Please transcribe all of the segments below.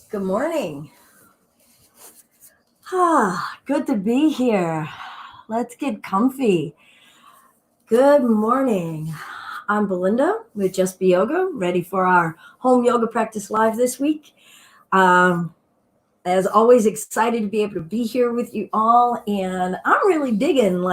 Good morning. Good to be here. Let's get comfy. Good morning. I'm Belinda with Just Be Yoga, ready for our home yoga practice live this week. Um, as always, excited to be able to be here with you all. And I'm really digging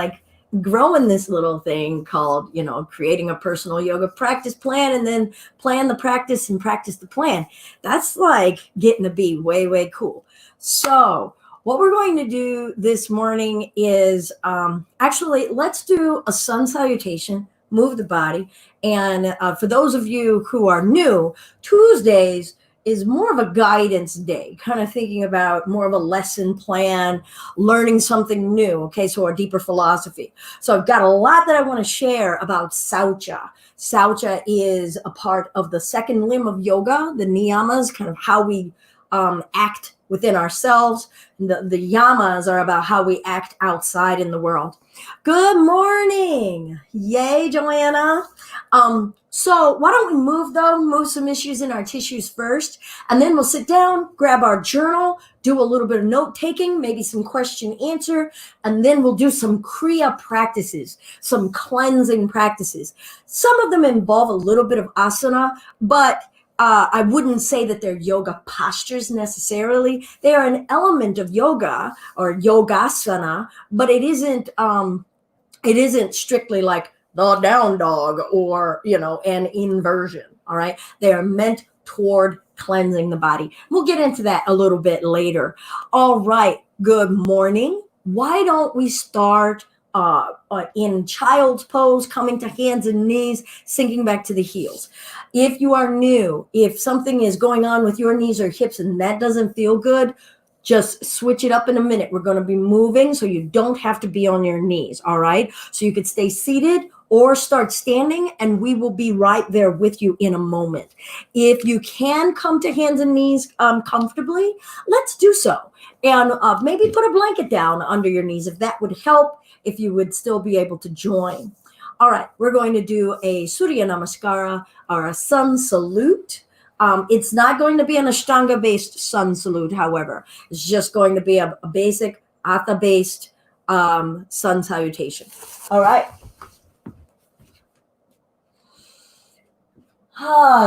growing this little thing called, creating a personal yoga practice plan and then plan the practice and practice the plan. That's like getting to be way, way cool. So what we're going to do this morning is actually, let's do a sun salutation, move the body. And for those of you who are new, Tuesdays is more of a guidance day, kind of thinking about more of a lesson plan, learning something new. Okay, so a deeper philosophy. So I've got a lot that I want to share about Saucha. Saucha is a part of the second limb of yoga, the niyamas, kind of how we act within ourselves. The yamas are about how we act outside in the world. Good morning. Yay, Joanna. So why don't we move some issues in our tissues first, and then we'll sit down, grab our journal, do a little bit of note taking, maybe some question answer, and then we'll do some Kriya practices, some cleansing practices. Some of them involve a little bit of asana, but I wouldn't say that they're yoga postures necessarily. They are an element of yoga or yogasana, but it isn't strictly like the down dog or, an inversion. All right. They are meant toward cleansing the body. We'll get into that a little bit later. All right. Good morning. Why don't we start in child's pose, coming to hands and knees, sinking back to the heels. If you are new, if something is going on with your knees or hips and that doesn't feel good, just switch it up in a minute. We're going to be moving, so you don't have to be on your knees, all right? So you could stay seated or start standing, and we will be right there with you in a moment. If you can come to hands and knees comfortably, let's do so. And maybe put a blanket down under your knees if that would help, if you would still be able to join. All right, we're going to do a Surya Namaskara or a sun salute. It's not going to be an Ashtanga-based sun salute, however. It's just going to be a basic Hatha-based sun salutation. All right.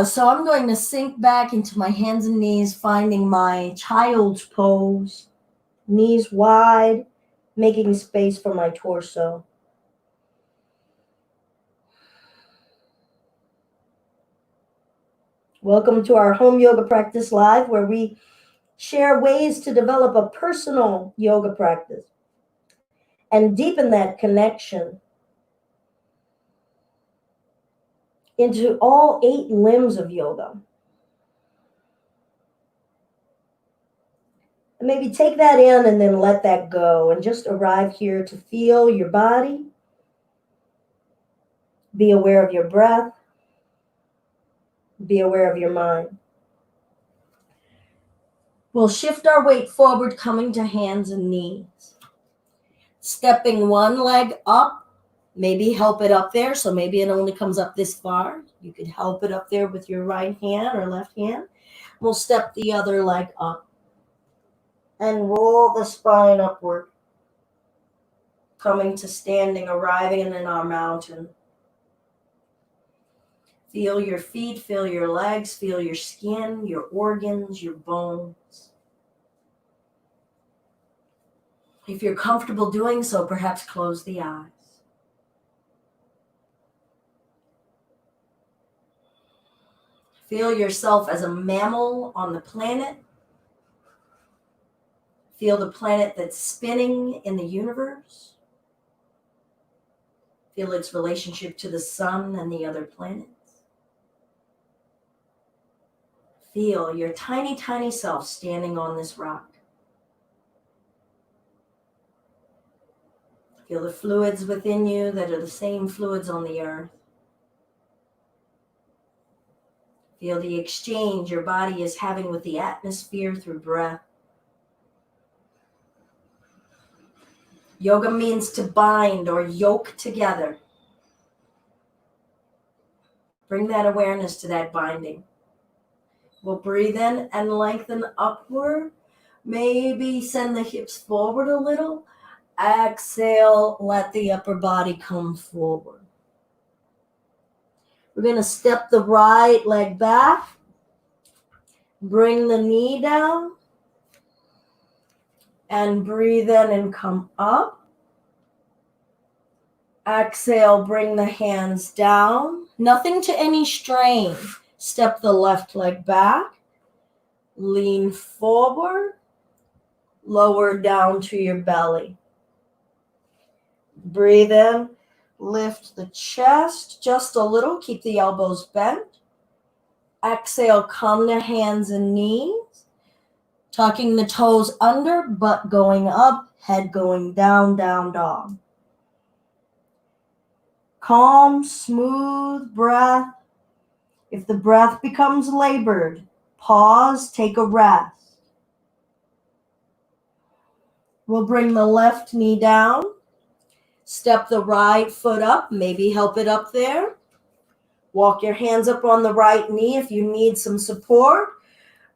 So I'm going to sink back into my hands and knees, finding my child's pose, knees wide, making space for my torso. Welcome to our home yoga practice live, where we share ways to develop a personal yoga practice and deepen that connection into all 8 limbs of yoga. And maybe take that in and then let that go, and just arrive here to feel your body, be aware of your breath, be aware of your mind. We'll shift our weight forward, coming to hands and knees. Stepping one leg up, maybe help it up there. So maybe it only comes up this far. You could help it up there with your right hand or left hand. We'll step the other leg up and roll the spine upward, coming to standing, arriving in our mountain. Feel your feet, feel your legs, feel your skin, your organs, your bones. If you're comfortable doing so, perhaps close the eyes. Feel yourself as a mammal on the planet. Feel the planet that's spinning in the universe. Feel its relationship to the sun and the other planets. Feel your tiny, tiny self standing on this rock. Feel the fluids within you that are the same fluids on the earth. Feel the exchange your body is having with the atmosphere through breath. Yoga means to bind or yoke together. Bring that awareness to that binding. We'll breathe in and lengthen upward. Maybe send the hips forward a little. Exhale, let the upper body come forward. We're going to step the right leg back. Bring the knee down. And breathe in and come up. Exhale, bring the hands down. Nothing to any strain. Step the left leg back. Lean forward. Lower down to your belly. Breathe in. Lift the chest just a little. Keep the elbows bent. Exhale, come to hands and knees. Tucking the toes under, butt going up, head going down, down dog. Calm, smooth breath. If the breath becomes labored, pause, take a rest. We'll bring the left knee down. Step the right foot up, maybe help it up there. Walk your hands up on the right knee if you need some support.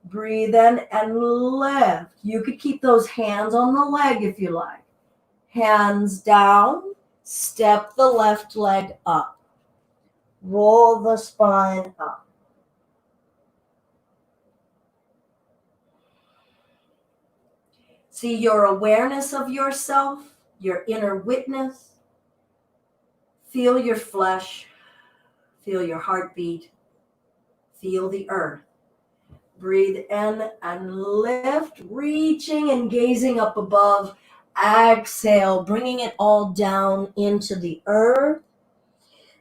Breathe in and lift. You could keep those hands on the leg if you like. Hands down. Step the left leg up. Roll the spine up. See your awareness of yourself, your inner witness. Feel your flesh. Feel your heartbeat. Feel the earth. Breathe in and lift, reaching and gazing up above. Exhale, bringing it all down into the earth.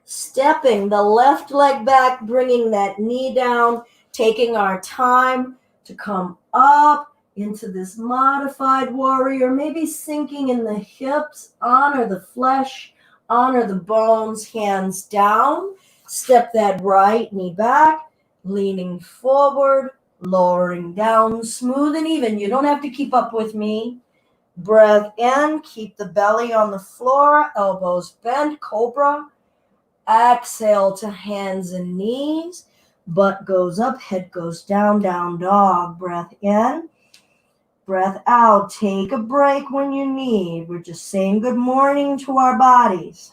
Stepping the left leg back, bringing that knee down, taking our time to come up into this modified warrior, maybe sinking in the hips. Honor the flesh, honor the bones, hands down. Step that right knee back, leaning forward, lowering down, smooth and even. You don't have to keep up with me. Breath in, keep the belly on the floor, elbows bent, cobra. Exhale to hands and knees. Butt goes up, head goes down, down dog. Breath in, breath out. Take a break when you need. We're just saying good morning to our bodies.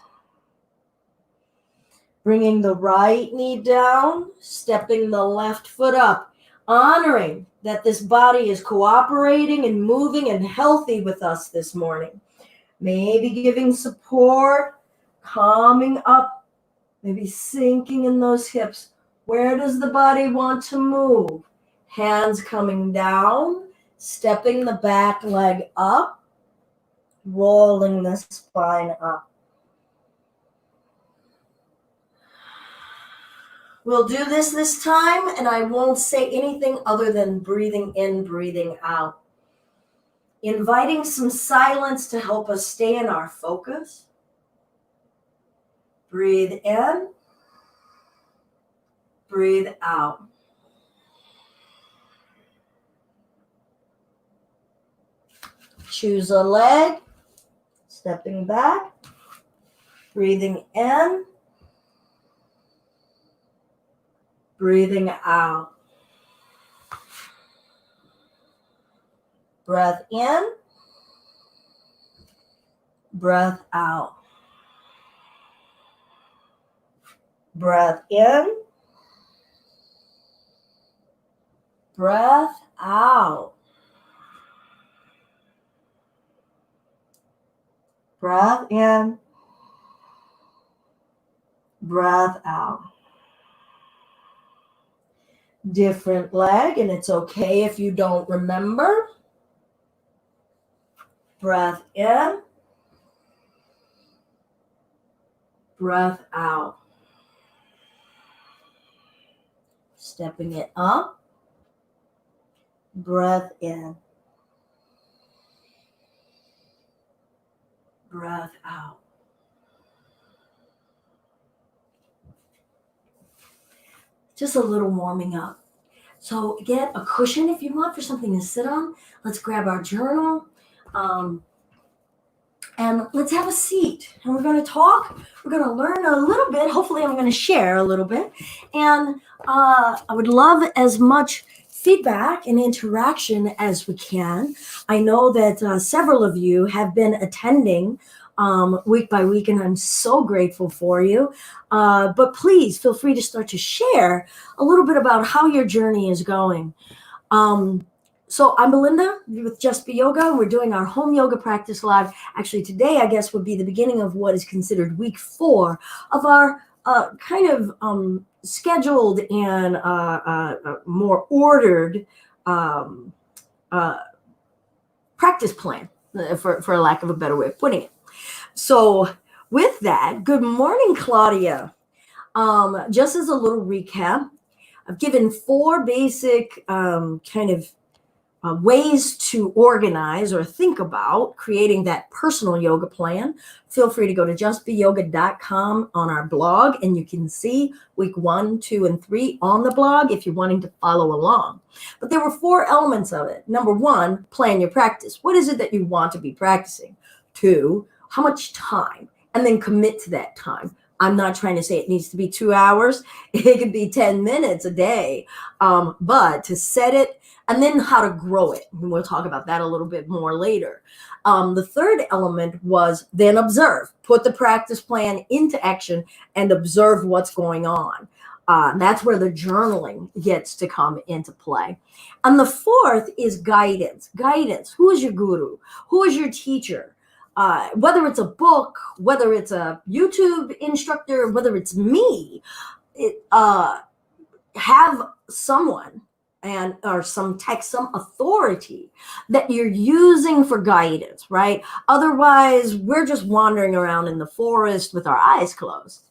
Bringing the right knee down, stepping the left foot up, honoring that this body is cooperating and moving and healthy with us this morning. Maybe giving support, calming up, maybe sinking in those hips. Where does the body want to move? Hands coming down, stepping the back leg up, rolling the spine up. We'll do this time, and I won't say anything other than breathing in, breathing out. Inviting some silence to help us stay in our focus. Breathe in, breathe out. Choose a leg, stepping back, breathing in, breathing out. Breath in, breath out. Breath in, breath out. Breath in, breath out. Different leg, and it's okay if you don't remember. Breath in, breath out. Stepping it up, breath in, breath out. Just a little warming up. So get a cushion if you want for something to sit on. Let's grab our journal. And let's have a seat. And we're going to talk. We're going to learn a little bit. Hopefully, I'm going to share a little bit. And I would love as much feedback and interaction as we can. I know that several of you have been attending week by week, and I'm so grateful for you. But please feel free to start to share a little bit about how your journey is going. So I'm Belinda with Just Be Yoga. We're doing our home yoga practice live. Actually, today, I guess, would be the beginning of what is considered week 4 of our kind of scheduled and more ordered practice plan, for lack of a better way of putting it. So with that, good morning, Claudia. Just as a little recap, I've given 4 basic kind of ways to organize or think about creating that personal yoga plan. Feel free to go to justbeyoga.com on our blog, and you can see week 1, 2, and 3 on the blog if you're wanting to follow along. But there were 4 elements of it. Number 1, plan your practice. What is it that you want to be practicing? 2, how much time? And then commit to that time. I'm not trying to say it needs to be 2 hours. It could be 10 minutes a day. But to set it, and then how to grow it. And we'll talk about that a little bit more later. The 3rd element was then observe. Put the practice plan into action and observe what's going on. That's where the journaling gets to come into play. And the 4th is guidance. Guidance. Who is your guru? Who is your teacher? Whether it's a book, whether it's a YouTube instructor, whether it's me, have someone or some text, some authority that you're using for guidance, right? Otherwise, we're just wandering around in the forest with our eyes closed.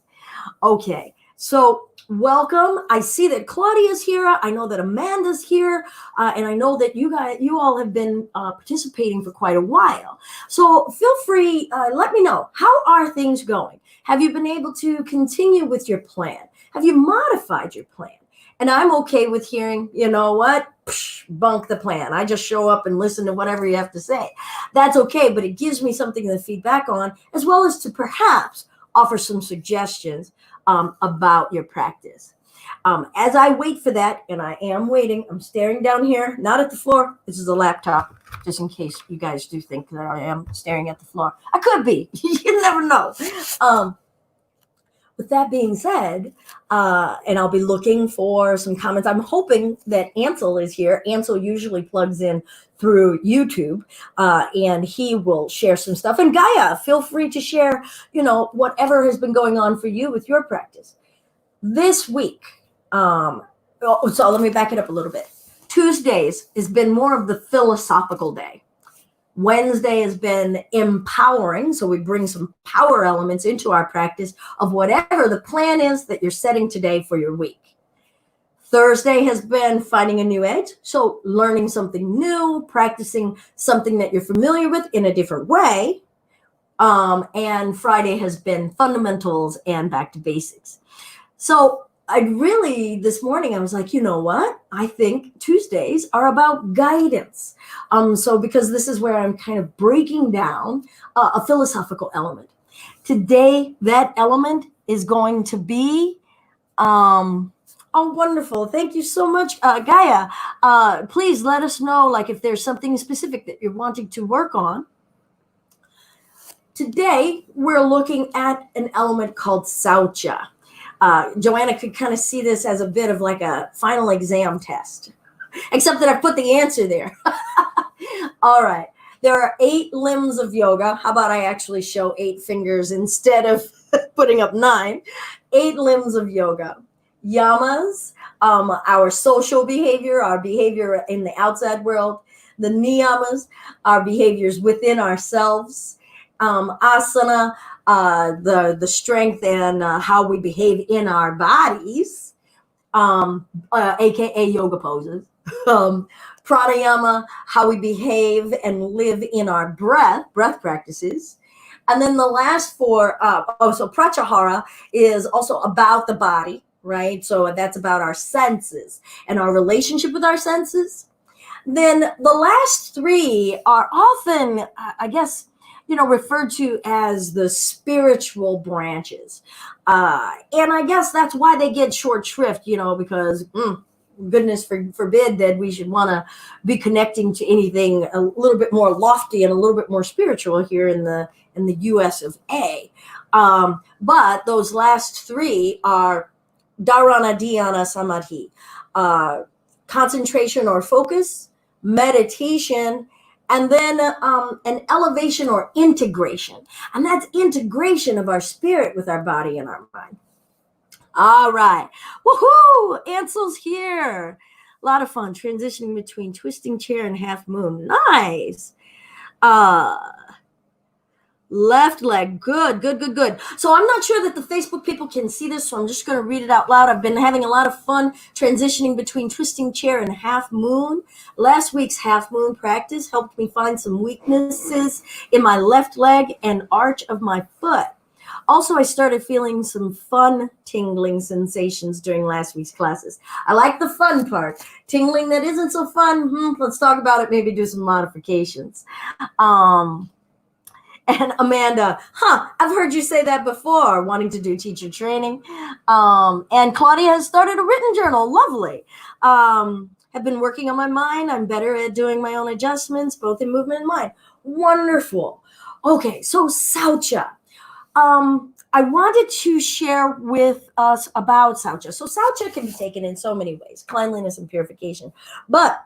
Okay, so welcome. I see that Claudia's here. I know that Amanda's here, and I know that you all have been participating for quite a while. So feel free, let me know, how are things going? Have you been able to continue with your plan? Have you modified your plan? And I'm okay with hearing, you know what, bunk the plan. I just show up and listen to whatever you have to say. That's okay, but it gives me something to feedback on, as well as to perhaps offer some suggestions about your practice. As I wait for that, and I am waiting, I'm staring down here, not at the floor. This is a laptop, just in case you guys do think that I am staring at the floor. I could be. You never know. With that being said, and I'll be looking for some comments. I'm hoping that Ansel is here. Ansel usually plugs in through YouTube, and he will share some stuff. And Gaia, feel free to share, whatever has been going on for you with your practice. This week, so let me back it up a little bit. Tuesdays has been more of the philosophical day. Wednesday has been empowering, so we bring some power elements into our practice of whatever the plan is that you're setting today for your week. Thursday has been finding a new edge, so learning something new, practicing something that you're familiar with in a different way. And Friday has been fundamentals and back to basics. So this morning, I was like, you know what? I think Tuesdays are about guidance. So because this is where I'm kind of breaking down a philosophical element. Today, that element is going to be, oh, wonderful. Thank you so much, Gaia. Please let us know, if there's something specific that you're wanting to work on. Today, we're looking at an element called Saucha. Joanna could kind of see this as a bit of like a final exam test, except that I put the answer there. All right. There are 8 limbs of yoga. How about I actually show 8 fingers instead of putting up 9? 8 limbs of yoga. Yamas, our social behavior, our behavior in the outside world. The niyamas, our behaviors within ourselves. Asana, the strength and how we behave in our bodies, aka yoga poses. Pranayama, how we behave and live in our breath practices. And then the last 4, so pratyahara is also about the body, right? So that's about our senses and our relationship with our senses. Then the last 3 are often, I guess, referred to as the spiritual branches. And I guess that's why they get short shrift, because goodness forbid that we should want to be connecting to anything a little bit more lofty and a little bit more spiritual here in the US of A. But those last three are dharana, dhyana, samadhi, concentration or focus, meditation, and then an elevation or integration. And that's integration of our spirit with our body and our mind. All right. Woohoo! Ansel's here. A lot of fun transitioning between twisting chair and half moon. Nice. Left leg. Good. So I'm not sure that the Facebook people can see this, so I'm just going to read it out loud. I've been having a lot of fun transitioning between twisting chair and half moon. Last week's half moon practice helped me find some weaknesses in my left leg and arch of my foot. Also, I started feeling some fun tingling sensations during last week's classes. I like the fun part. Tingling that isn't so fun, let's talk about it, maybe do some modifications. And Amanda, I've heard you say that before, wanting to do teacher training. And Claudia has started a written journal. Lovely. Have been working on my mind. I'm better at doing my own adjustments, both in movement and mind. Wonderful. Okay, so Saucha. I wanted to share with us about Saucha. So Saucha can be taken in so many ways, cleanliness and purification. But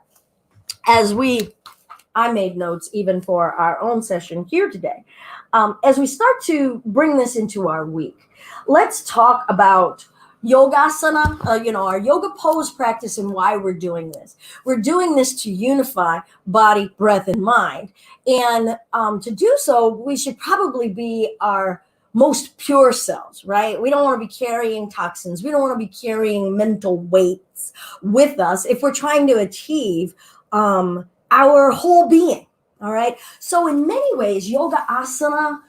I made notes even for our own session here today. As we start to bring this into our week, let's talk about yogasana, our yoga pose practice and why we're doing this. We're doing this to unify body, breath, and mind. And to do so, we should probably be our most pure selves, right? We don't want to be carrying toxins. We don't want to be carrying mental weights with us if we're trying to achieve our whole being. All right. So in many ways, yoga asana,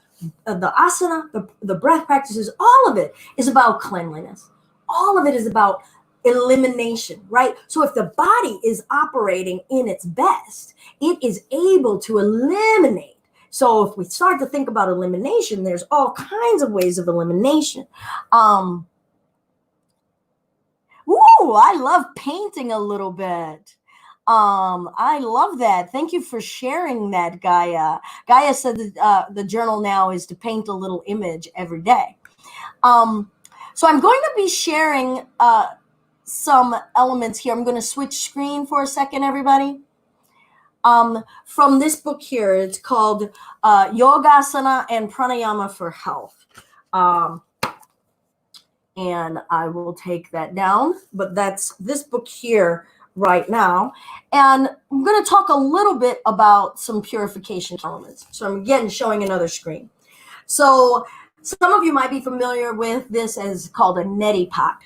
the breath practices, all of it is about cleanliness. All of it is about elimination, right? So if the body is operating in its best, it is able to eliminate. So if we start to think about elimination, there's all kinds of ways of elimination. I love painting a little bit. I love that. Thank you for sharing that, Gaia. Gaia said that the journal now is to paint a little image every day. So I'm going to be sharing some elements here. I'm going to switch screen for a second, everybody. From this book here, it's called Yogasana and Pranayama for Health. And I will take that down, but that's this book here right now. And I'm going to talk a little bit about some purification elements. So I'm again showing another screen. So some of you might be familiar with this as called a neti pot.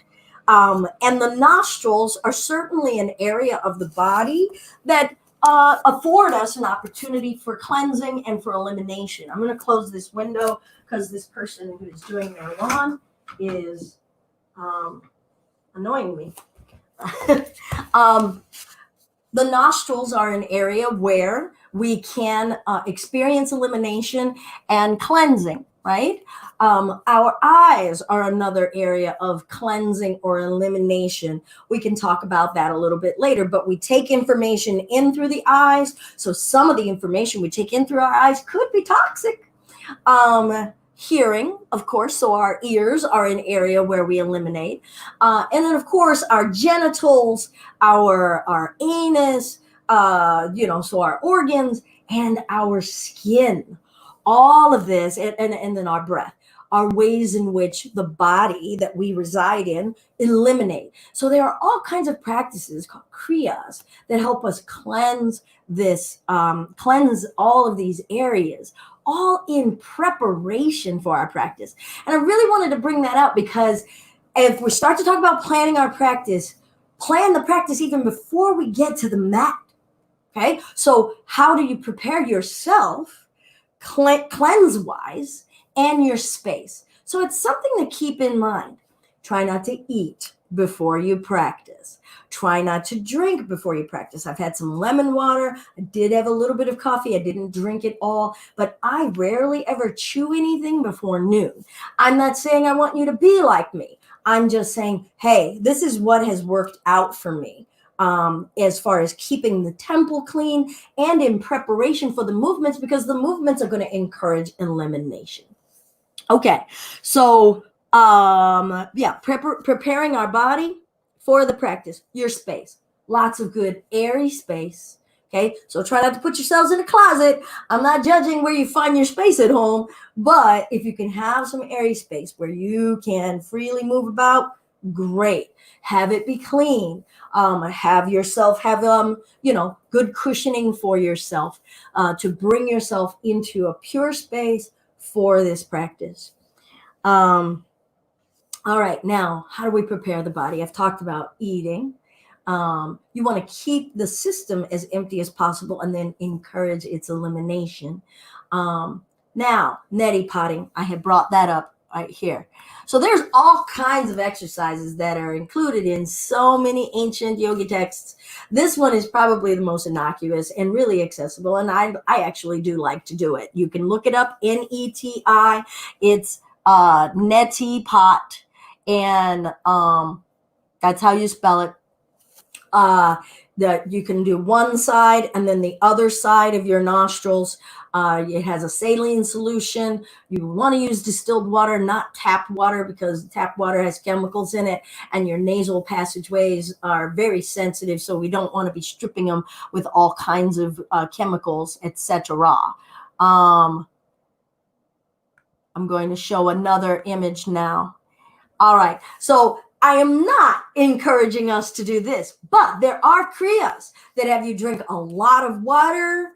And the nostrils are certainly an area of the body that afford us an opportunity for cleansing and for elimination. I'm going to close this window because this person who is doing their lawn is annoying me. The nostrils are an area where we can experience elimination and cleansing, right? Our eyes are another area of cleansing or elimination. We can talk about that a little bit later, but we take information in through the eyes. So some of the information we take in through our eyes could be toxic. Hearing, of course, so our ears are an area where we eliminate. And then, of course, our genitals, our anus, so our organs and our skin. All of this, and then our breath, are ways in which the body that we reside in eliminate. So there are all kinds of practices called kriyas that help us cleanse this, cleanse all of these areas, all in preparation for our practice. And I really wanted to bring that up because if we start to talk about planning our practice, plan the practice even before we get to the mat. Okay, so how do you prepare yourself cleanse-wise and your space? So it's something to keep in mind. Try not to eat before you practice. Try not to drink before you practice. I've had some lemon water. I did have a little bit of coffee. I didn't drink it all, but I rarely ever chew anything before noon. I'm not saying I want you to be like me. I'm just saying, hey, this is what has worked out for me. As far as keeping the temple clean and in preparation for the movements, because the movements are going to encourage elimination. Okay, so preparing our body for the practice, your space, lots of good airy space. Okay, so try not to put yourselves in a closet. I'm not judging where you find your space at home, but if you can have some airy space where you can freely move about, great. Have it be clean. Have yourself have good cushioning for yourself to bring yourself into a pure space for this practice. All right, now how do we prepare the body? I've talked about eating. You want to keep the system as empty as possible and then encourage its elimination. Now, neti potting, I have brought that up right here. So there's all kinds of exercises that are included in so many ancient yoga texts. This one is probably the most innocuous and really accessible, and I actually do like to do it. You can look it up, Neti. It's neti pot, and that's how you spell it. That you can do one side and then the other side of your nostrils. It has a saline solution. You want to use distilled water, not tap water, because tap water has chemicals in it and your nasal passageways are very sensitive. So we don't want to be stripping them with all kinds of chemicals, etc. I'm going to show another image now. All right. So I am not encouraging us to do this, but there are kriyas that have you drink a lot of water,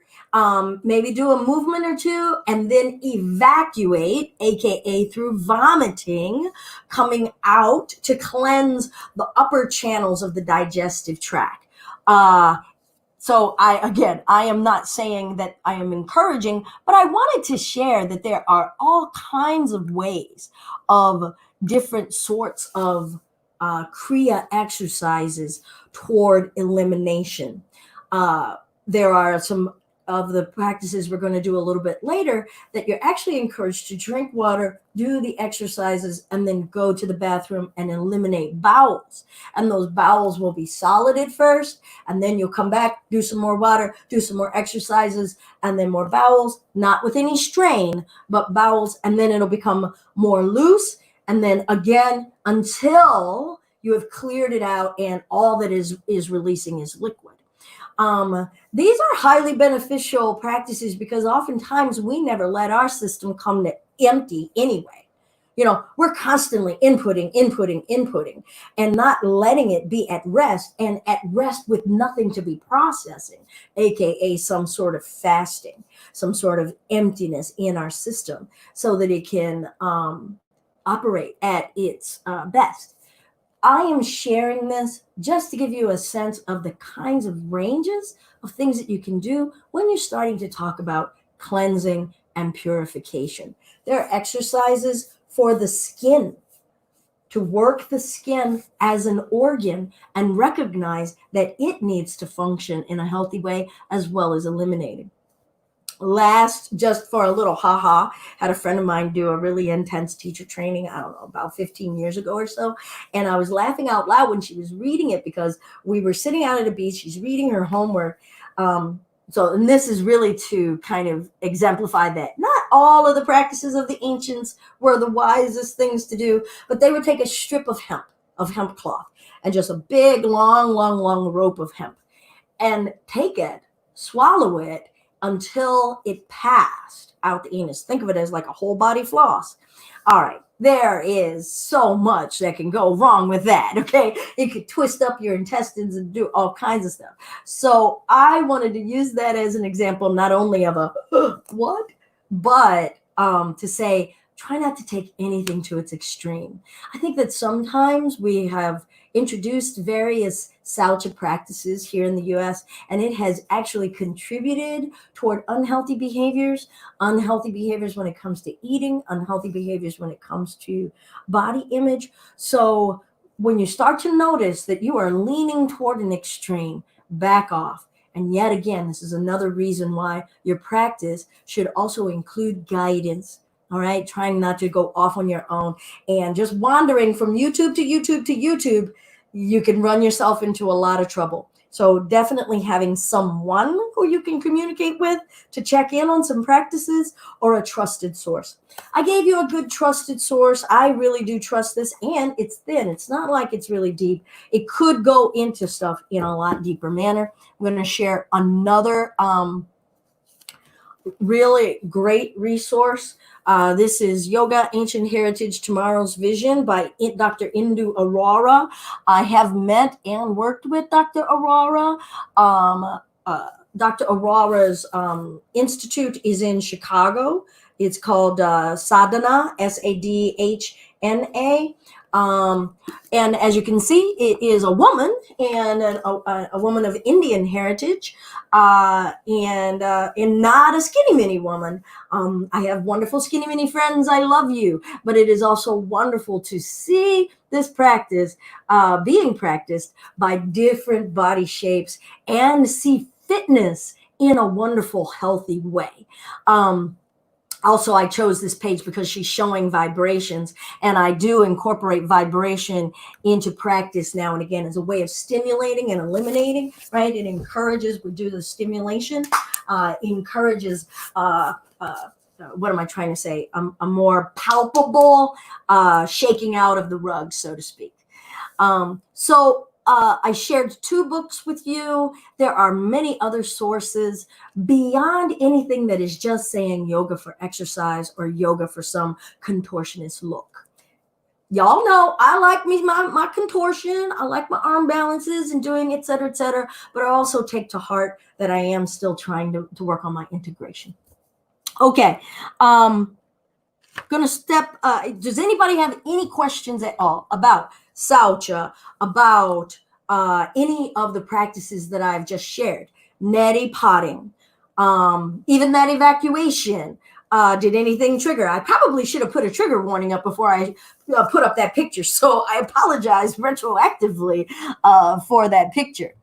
maybe do a movement or two, and then evacuate, aka through vomiting, coming out to cleanse the upper channels of the digestive tract. So I am not saying that I am encouraging, but I wanted to share that there are all kinds of ways of different sorts of kriya exercises toward elimination. There are some of the practices we're going to do a little bit later that you're actually encouraged to drink water, do the exercises, and then go to the bathroom and eliminate bowels. And those bowels will be solid at first, and then you'll come back, do some more water, do some more exercises, and then more bowels, not with any strain, but bowels, and then it'll become more loose. And then again, until you have cleared it out and all that is releasing is liquid. These are highly beneficial practices because oftentimes we never let our system come to empty anyway. We're constantly inputting, and not letting it be at rest, and at rest with nothing to be processing, aka some sort of fasting, some sort of emptiness in our system so that it can operate at its best. I am sharing this just to give you a sense of the kinds of ranges of things that you can do when you're starting to talk about cleansing and purification. There are exercises for the skin, to work the skin as an organ and recognize that it needs to function in a healthy way as well as eliminating. Last, just for a little had a friend of mine do a really intense teacher training, I don't know, about 15 years ago or so. And I was laughing out loud when she was reading it because we were sitting out at a beach. She's reading her homework. And this is really to kind of exemplify that not all of the practices of the ancients were the wisest things to do, but they would take a strip of hemp cloth, and just a big, long rope of hemp, and take it, swallow it, until it passed out the anus. Think of it as like a whole body floss. All right, there is so much that can go wrong with that, okay? It could twist up your intestines and do all kinds of stuff. So I wanted to use that as an example, not only of a what, but to say, try not to take anything to its extreme. I think that sometimes we have introduced various Saucha practices here in the US, and it has actually contributed toward unhealthy behaviors when it comes to eating, unhealthy behaviors when it comes to body image. So when you start to notice that you are leaning toward an extreme, back off. And yet again, this is another reason why your practice should also include guidance. All right, trying not to go off on your own and just wandering from YouTube to YouTube to YouTube, you can run yourself into a lot of trouble. So definitely having someone who you can communicate with to check in on some practices, or a trusted source. I gave you a good trusted source. I really do trust this, and it's thin. It's not like it's really deep. It could go into stuff in a lot deeper manner. I'm going to share another really great resource. This is Yoga, Ancient Heritage, Tomorrow's Vision by Dr. Indu Arora. I have met and worked with Dr. Arora. Dr. Aurora's institute is in Chicago. It's called Sadhana, Sadhna. And as you can see, it is a woman, and a woman of Indian heritage, and not a skinny mini woman. I have wonderful skinny mini friends. I love you. But it is also wonderful to see this practice being practiced by different body shapes and see fitness in a wonderful, healthy way. Also, I chose this page because she's showing vibrations, and I do incorporate vibration into practice now and again as a way of stimulating and eliminating, right? It encourages, we do the stimulation, encourages, what am I trying to say? A more palpable shaking out of the rug, so to speak. I shared 2 books with you. There are many other sources beyond anything that is just saying yoga for exercise or yoga for some contortionist look. Y'all know I like my contortion. I like my arm balances and doing et cetera, but I also take to heart that I am still trying to work on my integration. Okay. Gonna step, does anybody have any questions at all about Saucha, about any of the practices that I've just shared? Neti potting, even that evacuation. Did anything trigger? I probably should have put a trigger warning up before I put up that picture. So I apologize retroactively for that picture.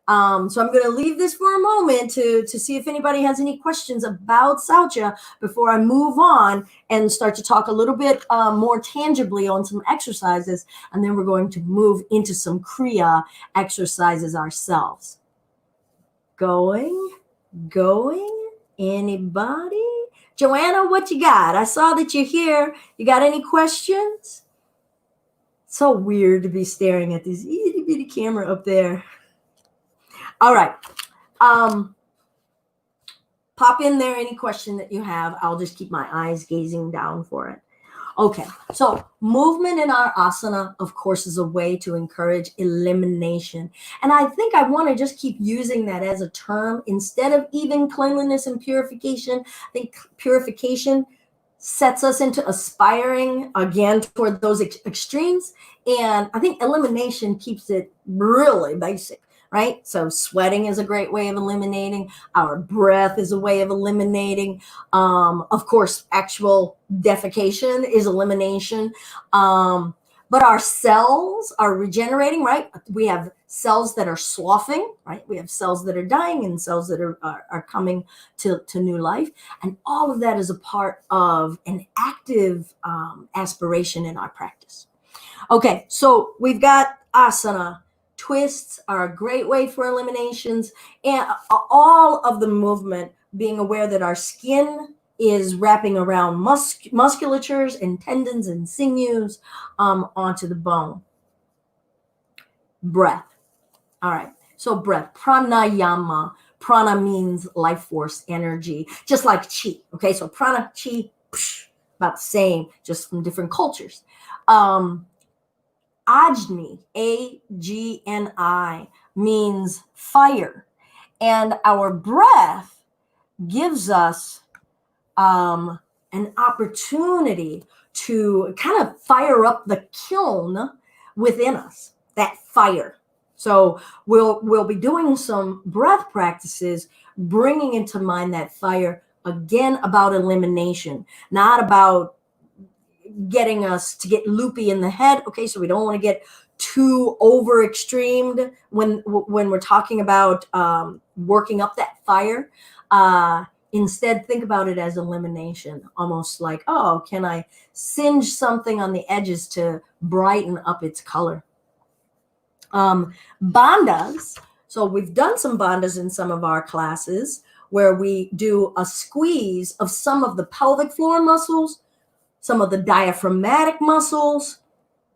So I'm going to leave this for a moment to see if anybody has any questions about Saucha before I move on and start to talk a little bit more tangibly on some exercises. And then we're going to move into some Kriya exercises ourselves. Going, anybody? Joanna, what you got? I saw that you're here. You got any questions? It's so weird to be staring at this itty bitty camera up there. All right. Pop in there any question that you have. I'll just keep my eyes gazing down for it. Okay. So movement in our asana, of course, is a way to encourage elimination. And I think I want to just keep using that as a term instead of even cleanliness and purification. I think purification sets us into aspiring again toward those extremes. And I think elimination keeps it really basic. Right? So sweating is a great way of eliminating. Our breath is a way of eliminating. Of course, actual defecation is elimination. But our cells are regenerating, right? We have cells that are sloughing, right? We have cells that are dying and cells that are coming to new life. And all of that is a part of an active aspiration in our practice. Okay, so we've got asana. Twists are a great way for eliminations, and all of the movement, being aware that our skin is wrapping around musculatures and tendons and sinews onto the bone. Breath. All right, so breath, pranayama. Prana means life force, energy, just like chi. Okay, so prana, chi, about the same, just from different cultures. Ajni, A-G-N-I, means fire. And our breath gives us an opportunity to kind of fire up the kiln within us, that fire. So we'll be doing some breath practices, bringing into mind that fire, again, about elimination, not about getting us to get loopy in the head. Okay, so we don't want to get too over extremed when we're talking about working up that fire. Instead, think about it as elimination, almost like, oh, can I singe something on the edges to brighten up its color? Bandhas. So we've done some bandhas in some of our classes where we do a squeeze of some of the pelvic floor muscles, some of the diaphragmatic muscles,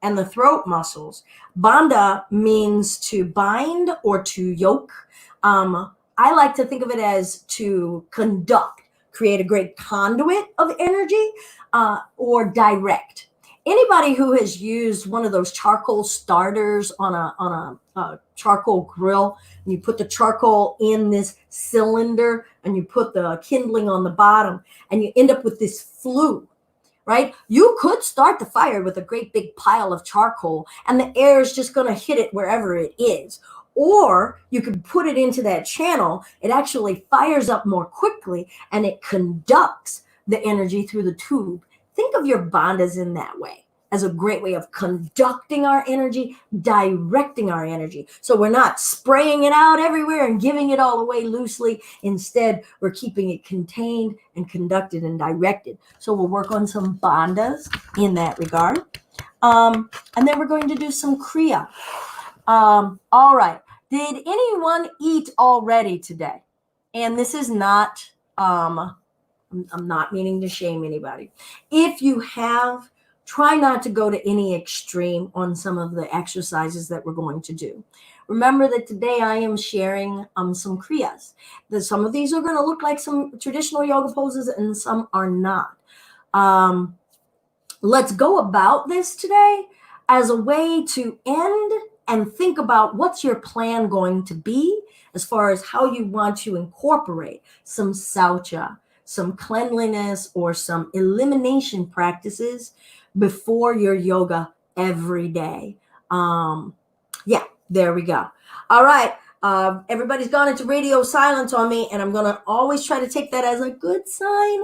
and the throat muscles. Bandha means to bind or to yoke. I like to think of it as to conduct, create a great conduit of energy, or direct. Anybody who has used one of those charcoal starters on a charcoal grill, and you put the charcoal in this cylinder and you put the kindling on the bottom, and you end up with this flue, right? You could start the fire with a great big pile of charcoal and the air is just going to hit it wherever it is. Or you could put it into that channel. It actually fires up more quickly and it conducts the energy through the tube. Think of your bandhas in that way, as a great way of conducting our energy, directing our energy. So we're not spraying it out everywhere and giving it all away loosely. Instead, we're keeping it contained and conducted and directed. So we'll work on some bandhas in that regard. And then we're going to do some kriya. All right. Did anyone eat already today? And this is not, I'm not meaning to shame anybody. If you have, try not to go to any extreme on some of the exercises that we're going to do. Remember that today I am sharing some kriyas. Some of these are going to look like some traditional yoga poses and some are not. Let's go about this today as a way to end and think about what's your plan going to be as far as how you want to incorporate some saucha, some cleanliness, or some elimination practices before your yoga every day. Yeah, there we go. All right. Everybody's gone into radio silence on me, and I'm going to always try to take that as a good sign.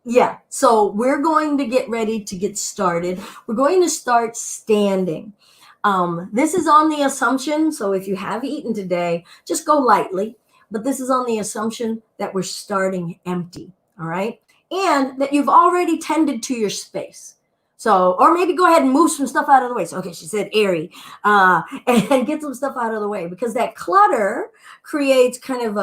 Yeah, so we're going to get ready to get started. We're going to start standing. This is on the assumption, so if you have eaten today, just go lightly. But this is on the assumption that we're starting empty, all right? And that you've already tended to your space. So, or maybe go ahead and move some stuff out of the way. So, okay, she said airy, and get some stuff out of the way, because that clutter creates kind of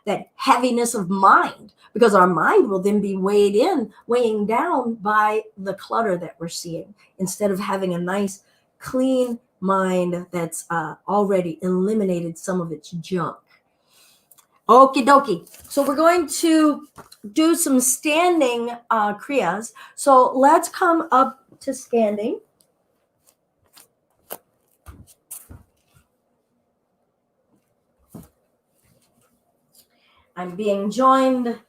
that heaviness of mind, because our mind will then be weighing down by the clutter that we're seeing, instead of having a nice, clean mind that's already eliminated some of its junk. Okie dokie. So we're going to do some standing kriyas. So let's come up to standing. I'm being joined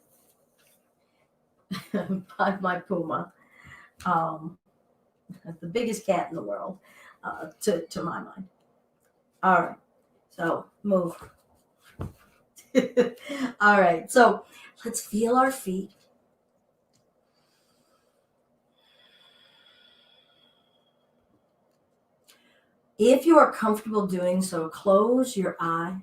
by my puma, the biggest cat in the world, to my mind. All right. So move. All right. So let's feel our feet. If you are comfortable doing so, close your eyes,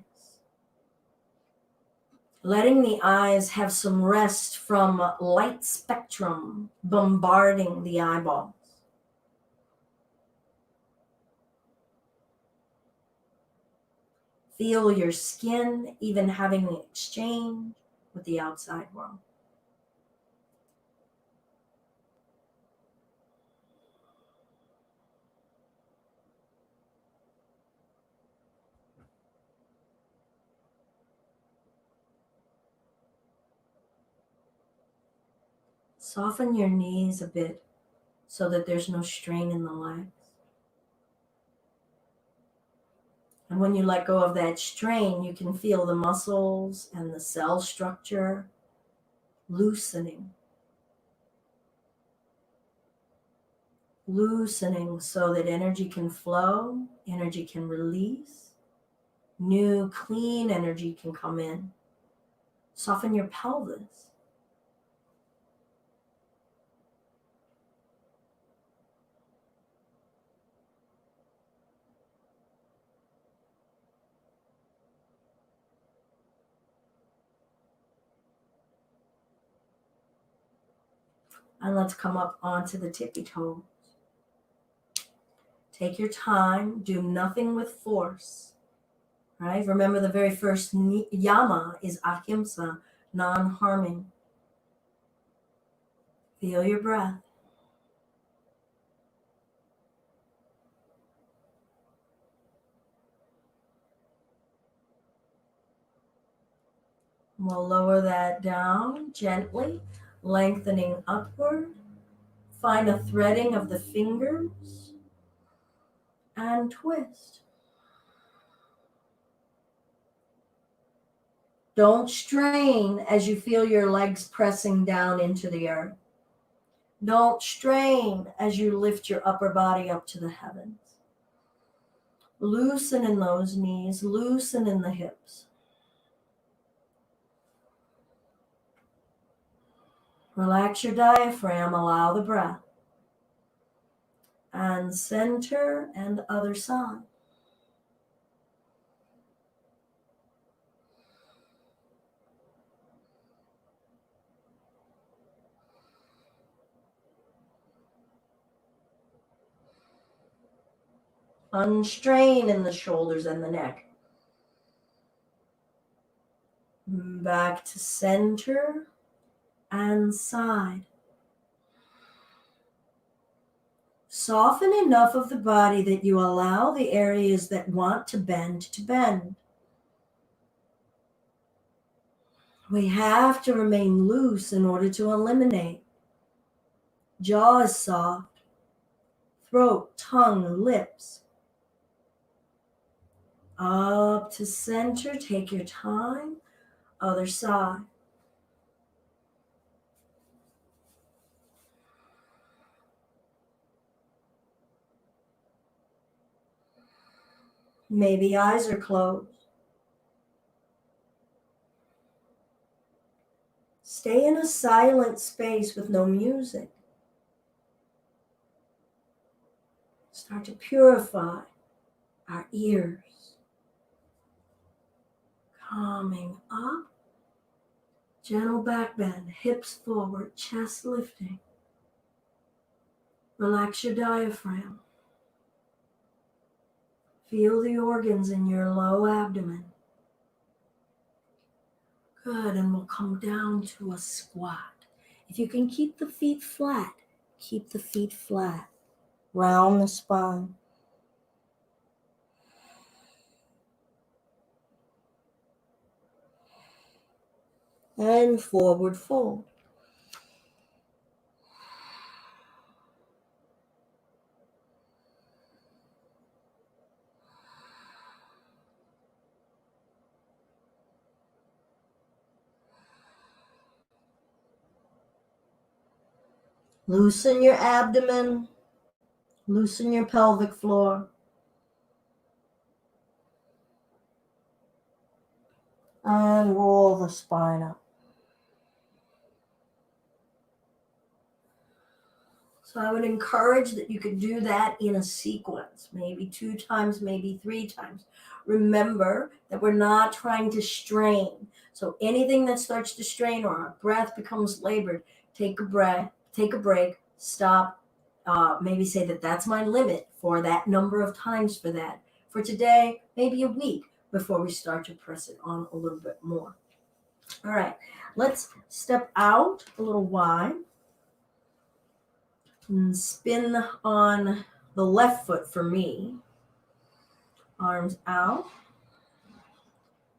letting the eyes have some rest from light spectrum bombarding the eyeballs. Feel your skin even having an exchange with the outside world. Soften your knees a bit so that there's no strain in the legs. And when you let go of that strain, you can feel the muscles and the cell structure loosening. Loosening so that energy can flow, energy can release, new clean energy can come in. Soften your pelvis. And let's come up onto the tippy toes. Take your time. Do nothing with force. Right? Remember, the very first yama is ahimsa, non-harming. Feel your breath. We'll lower that down gently, lengthening upward. Find a threading of the fingers and twist. Don't strain as you feel your legs pressing down into the earth. Don't strain as you lift your upper body up to the heavens. Loosen in those knees, loosen in the hips. Relax your diaphragm, allow the breath. And center and other side. Unstrain in the shoulders and the neck. Back to center and side. Soften enough of the body that you allow the areas that want to bend to bend. We have to remain loose in order to eliminate. Jaw is soft. Throat, tongue, lips. Up to center, take your time. Other side. Maybe eyes are closed. Stay in a silent space with no music. Start to purify our ears. Coming up. Gentle back bend, hips forward, chest lifting. Relax your diaphragm. Feel the organs in your low abdomen. Good, and we'll come down to a squat. If you can keep the feet flat, keep the feet flat. Round the spine. And forward fold. Loosen your abdomen. Loosen your pelvic floor. And roll the spine up. So I would encourage that you could do that in a sequence, maybe 2 times, maybe 3 times. Remember that we're not trying to strain. So anything that starts to strain or our breath becomes labored, take a break, stop, maybe say that that's my limit for that number of times for that. For today, maybe a week before we start to press it on a little bit more. All right, let's step out a little wide. And spin on the left foot for me. Arms out.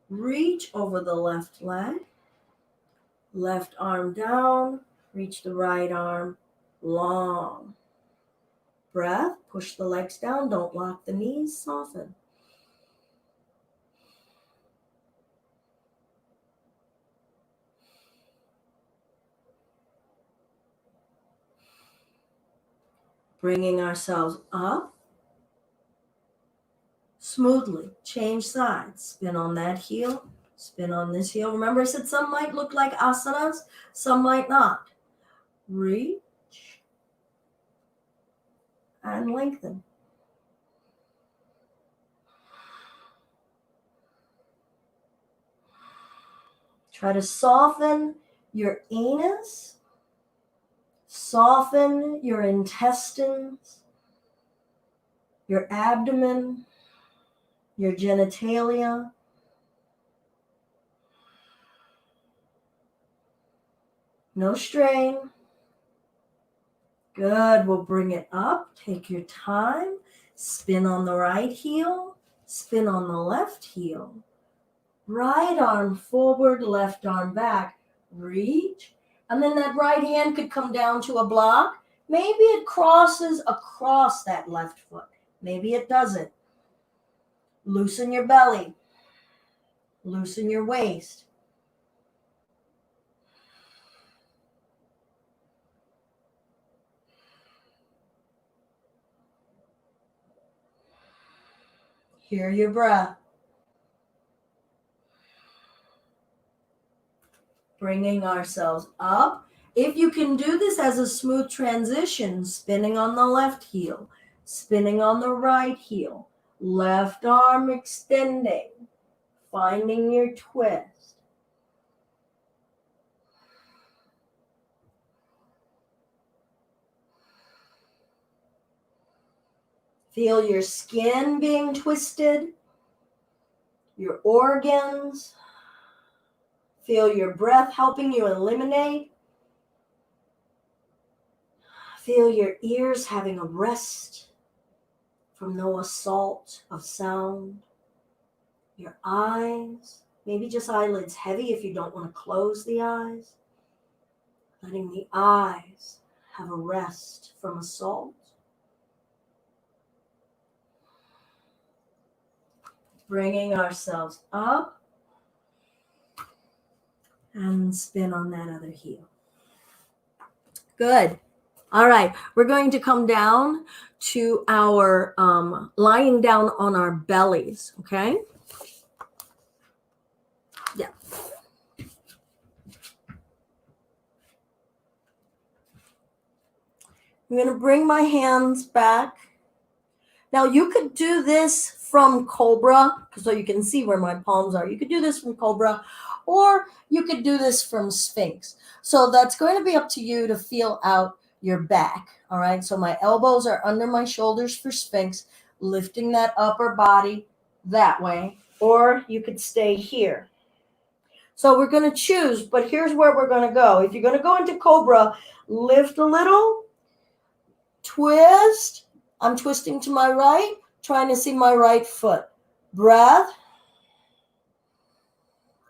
Reach over the left leg. Left arm down. Reach the right arm long. Breath. Push the legs down. Don't lock the knees. Soften. Bringing ourselves up. Smoothly. Change sides. Spin on that heel. Spin on this heel. Remember I said some might look like asanas, some might not. Reach and lengthen. Try to soften your anus. Soften your intestines, your abdomen, your genitalia. No strain. Good. We'll bring it up. Take your time. Spin on the right heel. Spin on the left heel. Right arm forward, left arm back. Reach. And then that right hand could come down to a block. Maybe it crosses across that left foot. Maybe it doesn't. Loosen your belly. Loosen your waist. Hear your breath. Bringing ourselves up. If you can do this as a smooth transition, spinning on the left heel, spinning on the right heel, left arm extending, finding your twist. Feel your skin being twisted, your organs. Feel your breath helping you eliminate. Feel your ears having a rest from no assault of sound. Your eyes, maybe just eyelids heavy if you don't want to close the eyes. Letting the eyes have a rest from assault. Bringing ourselves up. And spin on that other heel. Good. All right. We're going to come down to our lying down on our bellies. Okay. Yeah. I'm going to bring my hands back. Now you could do this from Cobra, so you can see where my palms are. You could do this from Cobra, or you could do this from Sphinx. So that's going to be up to you to feel out your back. All right. So my elbows are under my shoulders for Sphinx, lifting that upper body that way, or you could stay here. So we're going to choose, but here's where we're going to go. If you're going to go into Cobra, lift a little, twist. I'm twisting to my right, trying to see my right foot. Breath.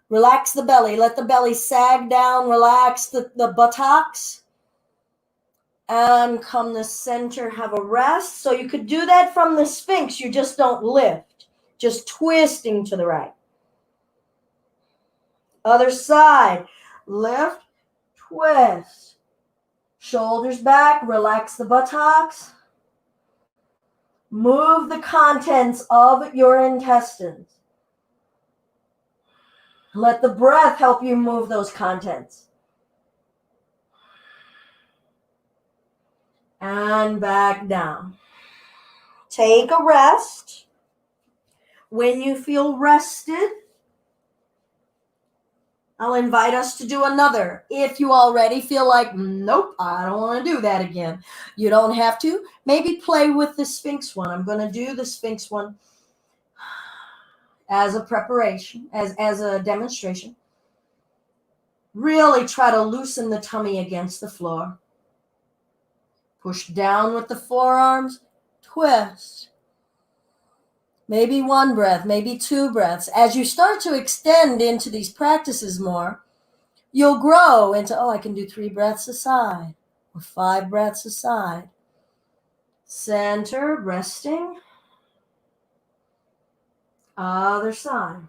Relax the belly. Let the belly sag down. Relax the buttocks. And come to center. Have a rest. So you could do that from the Sphinx. You just don't lift. Just twisting to the right. Other side. Lift. Twist. Shoulders back. Relax the buttocks. Move the contents of your intestines. Let the breath help you move those contents. And back down. Take a rest. When you feel rested, I'll invite us to do another. If you already feel like, nope, I don't want to do that again, you don't have to. Maybe play with the Sphinx one. I'm going to do the Sphinx one as a preparation, as a demonstration. Really try to loosen the tummy against the floor. Push down with the forearms. Twist. Maybe one breath, maybe two breaths. As you start to extend into these practices more, you'll grow into, I can do 3 breaths a side or 5 breaths a side. Center, resting. Other side.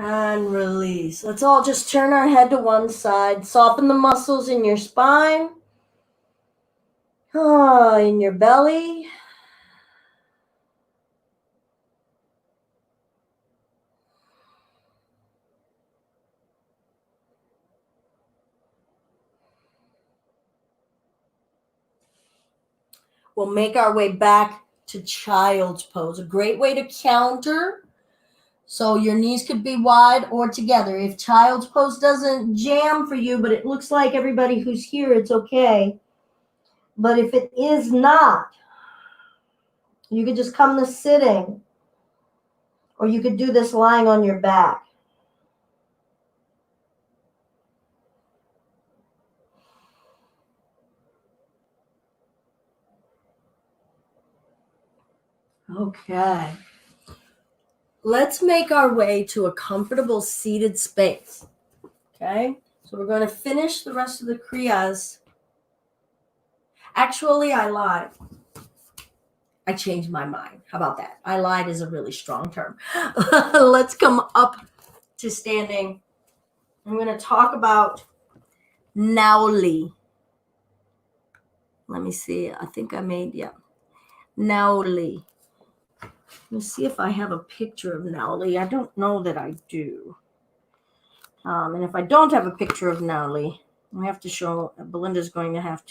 And release. Let's all just turn our head to one side. Soften the muscles in your spine. In your belly. We'll make our way back to child's pose. A great way to counter. So your knees could be wide or together. If child's pose doesn't jam for you, but it looks like everybody who's here, it's okay. But if it is not, you could just come to sitting, or you could do this lying on your back. Okay. Let's make our way to a comfortable seated space. Okay? So we're going to finish the rest of the kriyas. Actually, I lied. I changed my mind. How about that? I lied is a really strong term. Let's come up to standing. I'm going to talk about Nauli. Let me see. I think I made, Nauli. Let me see if I have a picture of Nauli. I don't know that I do. And if I don't have a picture of Nauli, I have to show, Belinda's going to have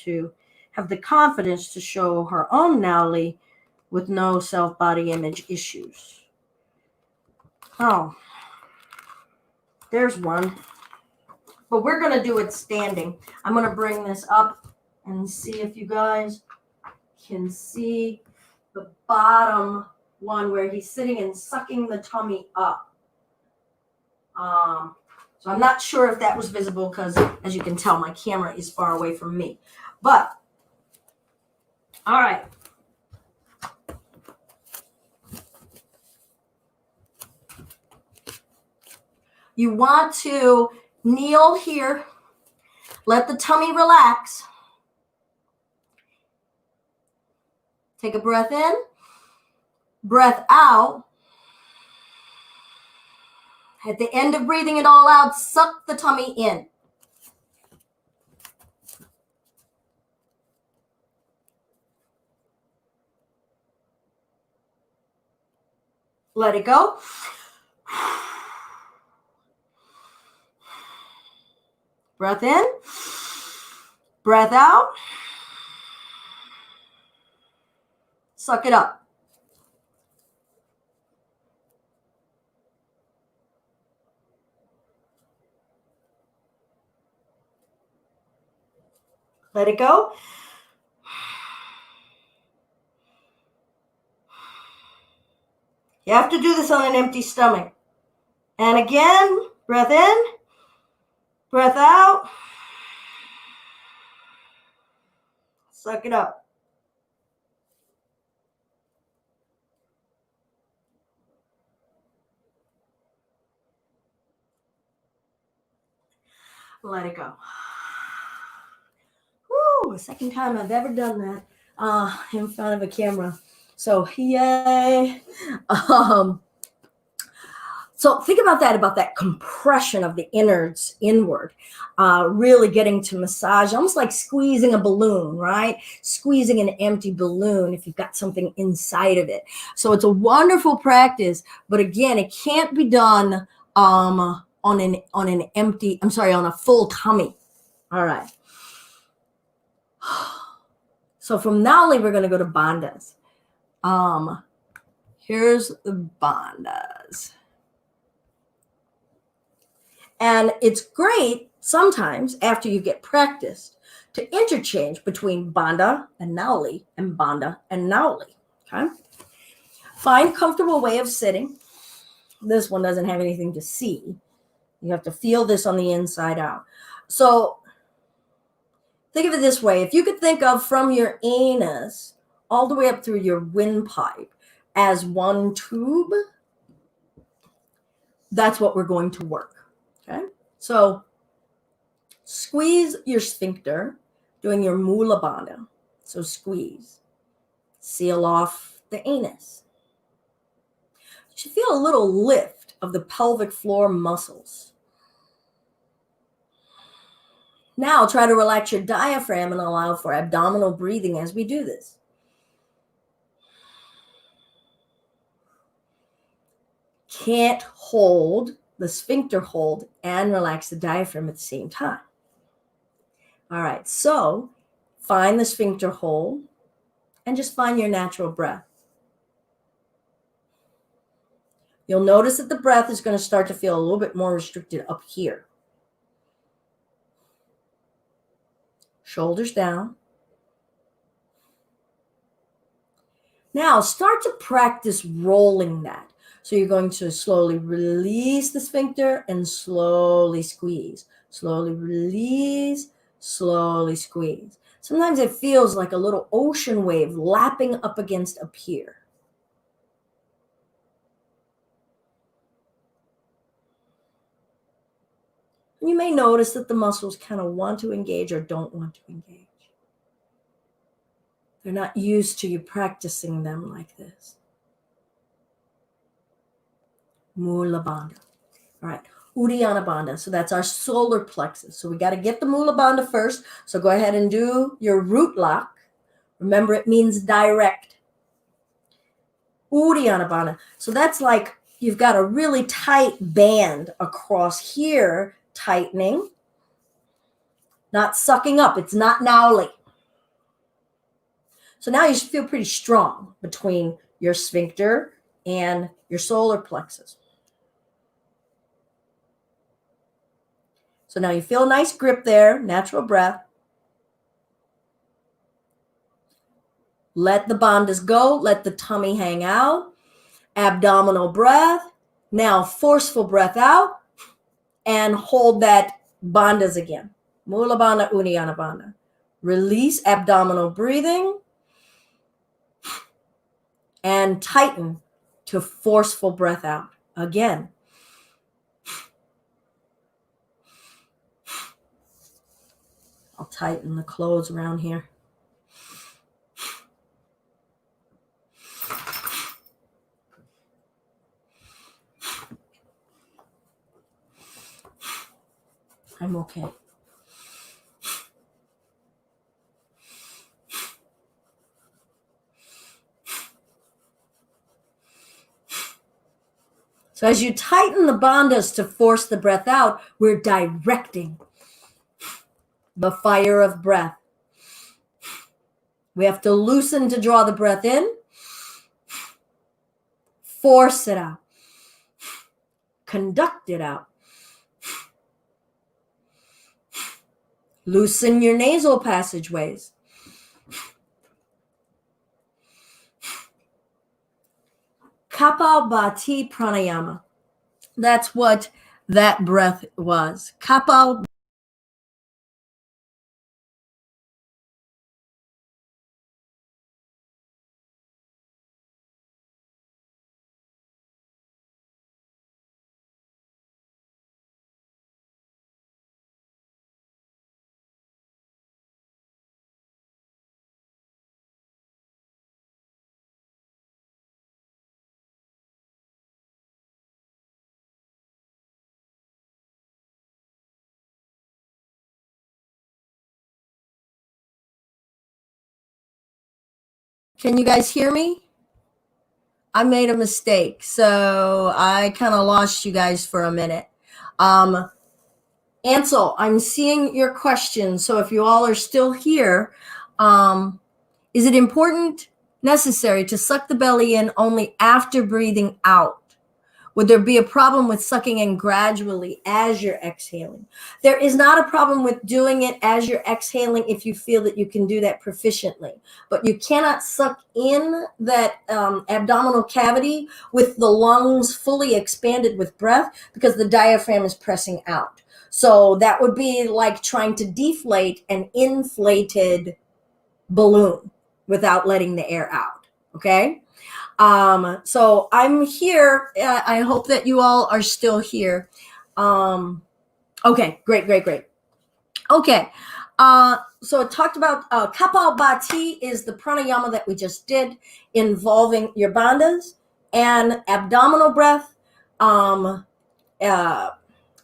the confidence to show her own Nauli with no self-body image issues. Oh, there's one. But we're going to do it standing. I'm going to bring this up and see if you guys can see the bottom one where he's sitting and sucking the tummy up. So I'm not sure if that was visible because, as you can tell, my camera is far away from me. But, all right. You want to kneel here. Let the tummy relax. Take a breath in. Breath out. At the end of breathing it all out, suck the tummy in. Let it go. Breath in. Breath out. Suck it up. Let it go. You have to do this on an empty stomach. And again, breath in, breath out. Suck it up. Let it go. Woo, second time I've ever done that in front of a camera. So yay. So think about that compression of the innards inward, really getting to massage, almost like squeezing a balloon, right? Squeezing an empty balloon if you've got something inside of it. So it's a wonderful practice, but again, it can't be done on a full tummy. All right. So from Nauli, we're going to go to bandhas. Here's the bandhas. And it's great sometimes after you get practiced to interchange between bandha and Nauli and bandha and Nauli. Okay. Find a comfortable way of sitting. This one doesn't have anything to see. You have to feel this on the inside out. So think of it this way. If you could think of from your anus all the way up through your windpipe as one tube, that's what we're going to work. Okay. So squeeze your sphincter, doing your mula bandha. So squeeze. Seal off the anus. You should feel a little lift of the pelvic floor muscles. Now try to relax your diaphragm and allow for abdominal breathing as we do this. Can't hold the sphincter hold and relax the diaphragm at the same time. All right, so find the sphincter hold and just find your natural breath. You'll notice that the breath is going to start to feel a little bit more restricted up here. Shoulders down. Now start to practice rolling that. So you're going to slowly release the sphincter and slowly squeeze. Slowly release, slowly squeeze. Sometimes it feels like a little ocean wave lapping up against up here. And you may notice that the muscles kind of want to engage or don't want to engage. They're not used to you practicing them like this. Mula Bandha. All right, Uddiyana Bandha. So that's our solar plexus. So we got to get the Mula Bandha first. So go ahead and do your root lock. Remember, it means direct. Uddiyana Bandha. So that's like you've got a really tight band across here, tightening, not sucking up. It's not Nauli. So now you should feel pretty strong between your sphincter and your solar plexus. So now you feel a nice grip there, natural breath. Let the bandhas go. Let the tummy hang out. Abdominal breath. Now forceful breath out and hold that bandhas again. Mula Bandha, Uddiyana Bandha. Release abdominal breathing and tighten to forceful breath out. Again. I'll tighten the clothes around here. I'm okay. So as you tighten the bandhas to force the breath out, we're directing the fire of breath. We have to loosen to draw the breath in. Force it out. Conduct it out. Loosen your nasal passageways. Kapalbhati Pranayama. That's what that breath was. Kapal. Can you guys hear me? I made a mistake, so I kind of lost you guys for a minute. Ansel, I'm seeing your question. So if you all are still here, is it important, necessary to suck the belly in only after breathing out? Would there be a problem with sucking in gradually as you're exhaling? There is not a problem with doing it as you're exhaling if you feel that you can do that proficiently. But you cannot suck in that abdominal cavity with the lungs fully expanded with breath because the diaphragm is pressing out. So that would be like trying to deflate an inflated balloon without letting the air out, okay? So I'm here. I hope that you all are still here. Okay, great. Okay. So it talked about Kapalbhati is the pranayama that we just did involving your bandhas and abdominal breath.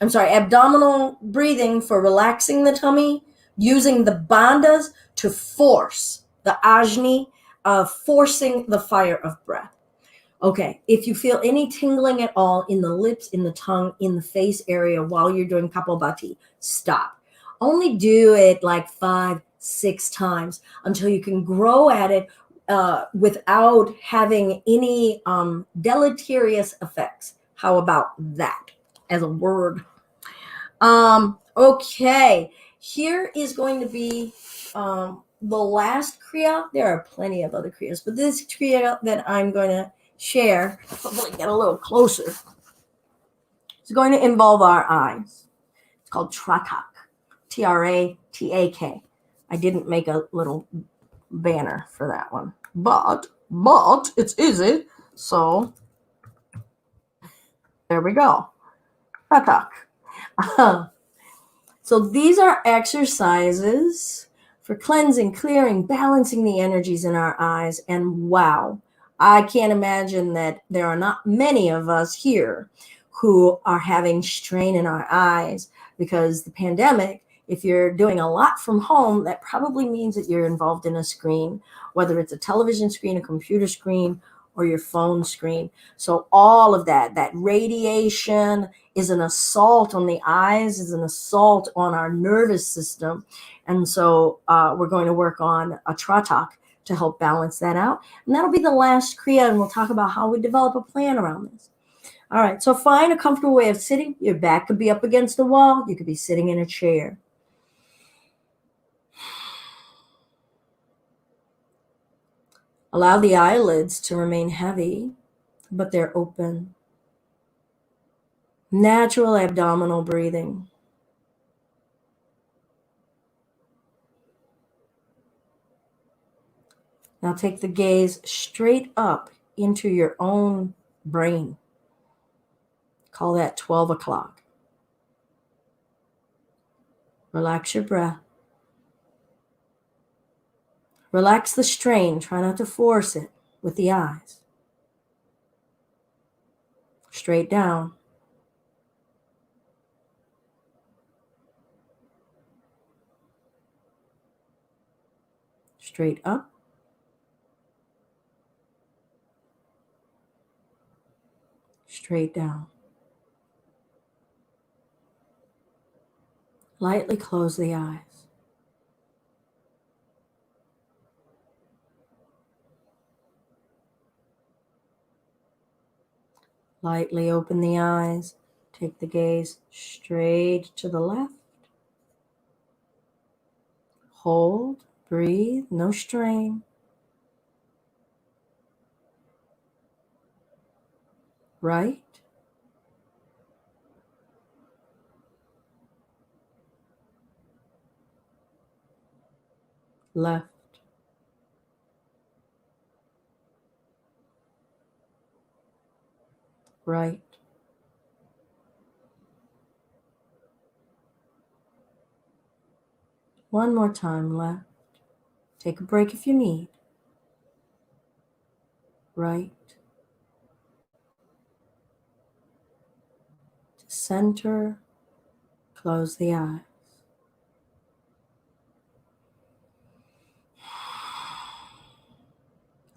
Abdominal breathing for relaxing the tummy, using the bandhas to force the ajni, forcing the fire of breath. Okay, if you feel any tingling at all in the lips, in the tongue, in the face area while you're doing Kapalbhati, stop. Only do it like 5-6 times until you can grow at it without having any deleterious effects. How about that as a word? Okay, here is going to be the last Kriya. There are plenty of other Kriyas, but this Kriya that I'm going to share, hopefully get a little closer, is going to involve our eyes. It's called Tratak, Tratak. I didn't make a little banner for that one, but it's easy. So there we go. Tratak. So these are exercises for cleansing, clearing, balancing the energies in our eyes. And wow, I can't imagine that there are not many of us here who are having strain in our eyes because the pandemic, if you're doing a lot from home, that probably means that you're involved in a screen, whether it's a television screen, a computer screen, or your phone screen. So all of that radiation is an assault on the eyes, is an assault on our nervous system. And so we're going to work on a Tratak to help balance that out. And that'll be the last Kriya, and we'll talk about how we develop a plan around this. All right, so find a comfortable way of sitting. Your back could be up against the wall. You could be sitting in a chair. Allow the eyelids to remain heavy, but they're open. Natural abdominal breathing. Now take the gaze straight up into your own brain. Call that 12 o'clock. Relax your breath. Relax the strain. Try not to force it with the eyes. Straight down. Straight up. Straight down. Lightly close the eyes. Lightly open the eyes. Take the gaze straight to the left. Hold, breathe, no strain. Right. Left. Right. One more time, left. Take a break if you need. Right. To center, close the eyes.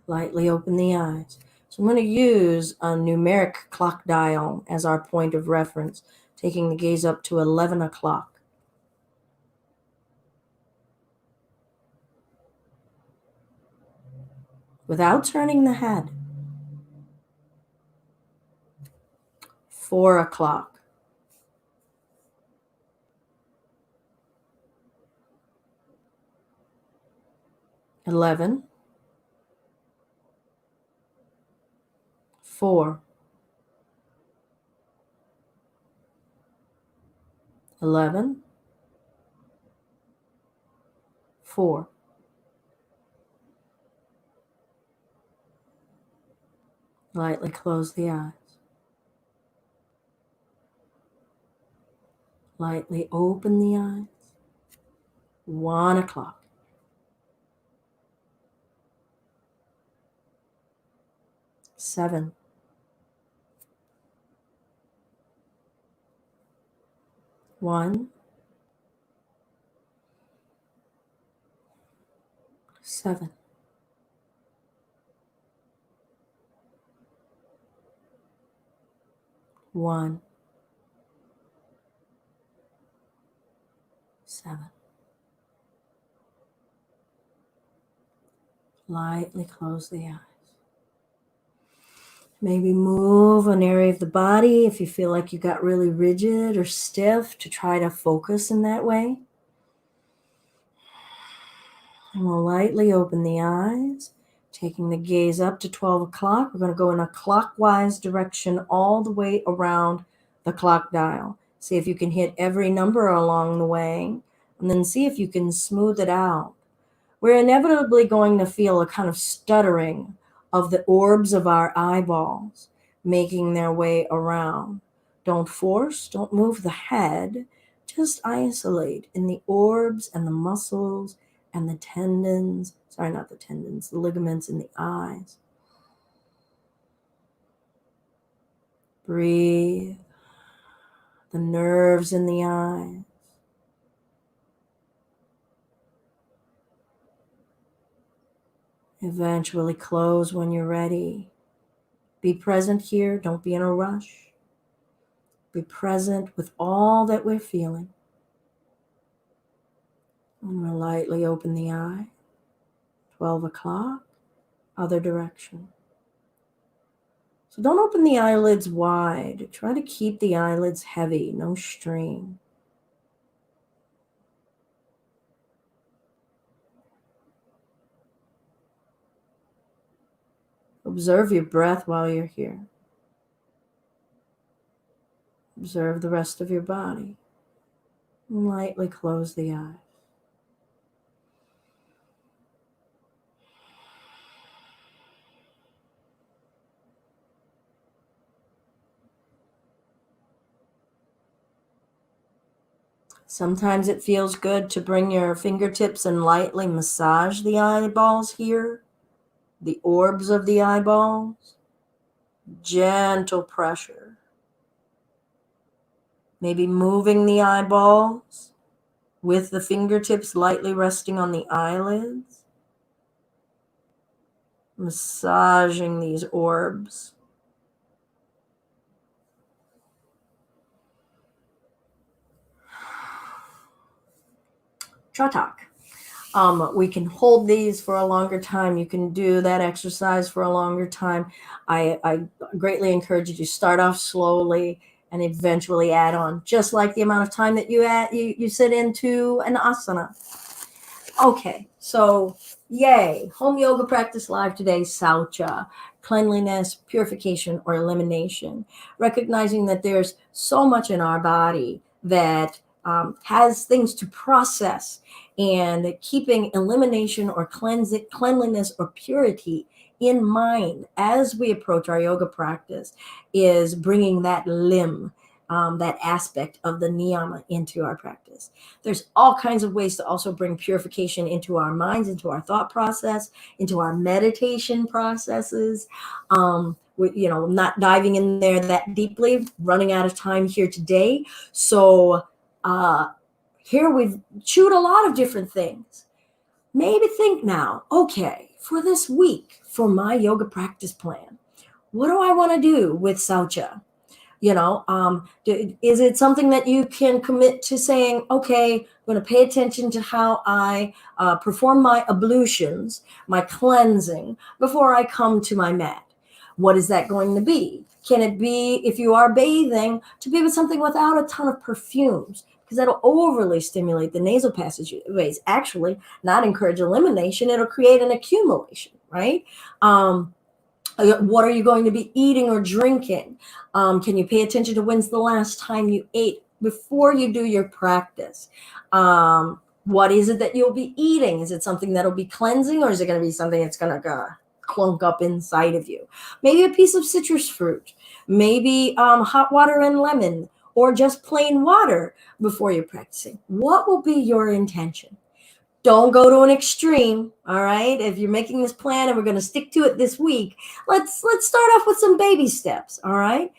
Lightly open the eyes. So I'm going to use a numeric clock dial as our point of reference, taking the gaze up to 11 o'clock. Without turning the head. 4 o'clock. 11. 4. 11. 4. Lightly close the eyes. Lightly open the eyes. 1 o'clock. 7. 1. 7. 1. 7. Lightly close the eyes. Maybe move an area of the body if you feel like you got really rigid or stiff, to try to focus in that way. And we'll lightly open the eyes, taking the gaze up to 12 o'clock. We're going to go in a clockwise direction all the way around the clock dial. See if you can hit every number along the way, and then see if you can smooth it out. We're inevitably going to feel a kind of stuttering of the orbs of our eyeballs making their way around. Don't force, don't move the head, just isolate in the orbs and the muscles and the tendons, the ligaments in the eyes. Breathe. The nerves in the eyes. Eventually close when you're ready. Be present here. Don't be in a rush. Be present with all that we're feeling. And we'll lightly open the eye. 12 o'clock, other direction. So don't open the eyelids wide. Try to keep the eyelids heavy, no strain. Observe your breath while you're here. Observe the rest of your body. And lightly close the eyes. Sometimes it feels good to bring your fingertips and lightly massage the eyeballs here, the orbs of the eyeballs. Gentle pressure. Maybe moving the eyeballs with the fingertips lightly resting on the eyelids. Massaging these orbs. Chatak. We can hold these for a longer time. You can do that exercise for a longer time. I greatly encourage you to start off slowly and eventually add on, just like the amount of time that you sit into an asana. Okay, so yay, home yoga practice live today, Saucha, cleanliness, purification, or elimination. Recognizing that there's so much in our body that has things to process, and keeping elimination or cleanliness or purity in mind as we approach our yoga practice is bringing that that aspect of the niyama into our practice. There's all kinds of ways to also bring purification into our minds, into our thought process, into our meditation processes. Not diving in there that deeply, running out of time here today. So here we've chewed a lot of different things. Maybe think now, okay, for this week, for my yoga practice plan, what do I want to do with Saucha? Is it something that you can commit to saying, okay, I'm going to pay attention to how I perform my ablutions, my cleansing, before I come to my mat? What is that going to be? Can it be, if you are bathing, to be with something without a ton of perfumes? Because that'll overly stimulate the nasal passageways. Actually, not encourage elimination. It'll create an accumulation, right? What are you going to be eating or drinking? Can you pay attention to when's the last time you ate before you do your practice? What is it that you'll be eating? Is it something that'll be cleansing, or is it going to be something that's going to clunk up inside of you? Maybe a piece of citrus fruit, maybe hot water and lemon, or just plain water before you're practicing. What will be your intention? Don't go to an extreme, all right? If you're making this plan and we're going to stick to it this week, let's start off with some baby steps, all right?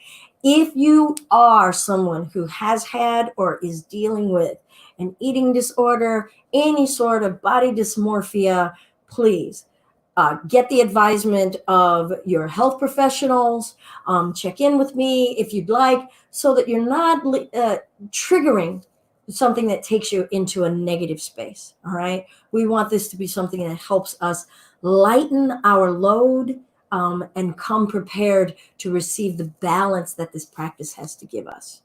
If you are someone who has had or is dealing with an eating disorder, any sort of body dysmorphia, please get the advisement of your health professionals. Check in with me if you'd like, so that you're not triggering something that takes you into a negative space. All right. We want this to be something that helps us lighten our load, and come prepared to receive the balance that this practice has to give us.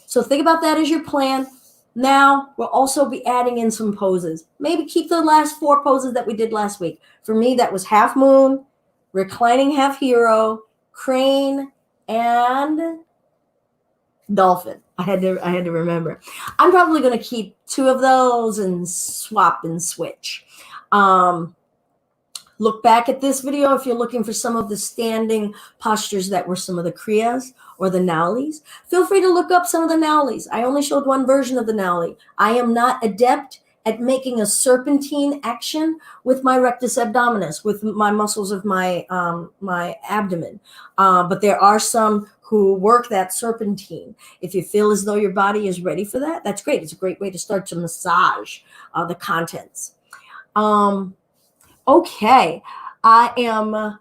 So think about that as your plan. Now we'll also be adding in some poses. Maybe keep the last 4 poses that we did last week. For me, that was half moon, reclining half hero, crane, and dolphin. I had to remember. I'm probably going to keep 2 of those and swap and switch. Look back at this video if you're looking for some of the standing postures that were some of the kriyas or the naulis. Feel free to look up some of the naulis. I only showed one version of the nauli. I am not adept at making a serpentine action with my rectus abdominis, with my muscles of my my abdomen. But there are some who work that serpentine. If you feel as though your body is ready for that, that's great. It's a great way to start to massage the contents. Okay, I am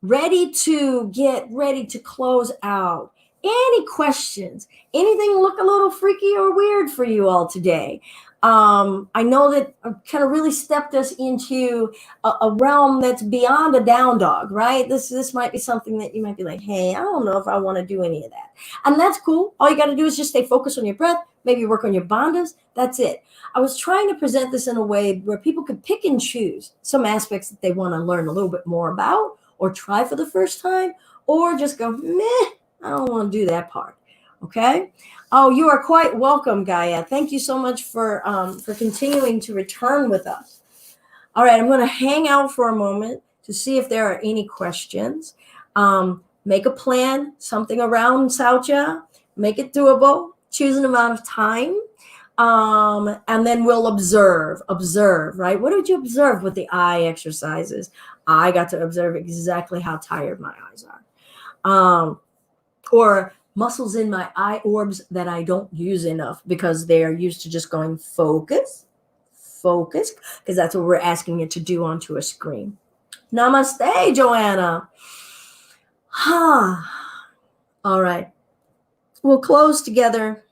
ready to close out. Any questions? Anything look a little freaky or weird for you all today? I know that I've kind of really stepped us into a realm that's beyond a down dog, right? This might be something that you might be like, hey, I don't know if I want to do any of that. And that's cool. All you got to do is just stay focused on your breath, maybe work on your bandhas. That's it. I was trying to present this in a way where people could pick and choose some aspects that they want to learn a little bit more about or try for the first time, or just go, meh, I don't want to do that part. Okay. Oh, you are quite welcome, Gaia. Thank you so much for continuing to return with us. All right, I'm going to hang out for a moment to see if there are any questions. Make a plan, something around Saucha, make it doable, choose an amount of time, and then we'll observe, right? What did you observe with the eye exercises? I got to observe exactly how tired my eyes are. Or muscles in my eye orbs that I don't use enough because they are used to just going focus, because that's what we're asking it to do onto a screen. Namaste, Joanna. All right. We'll close together.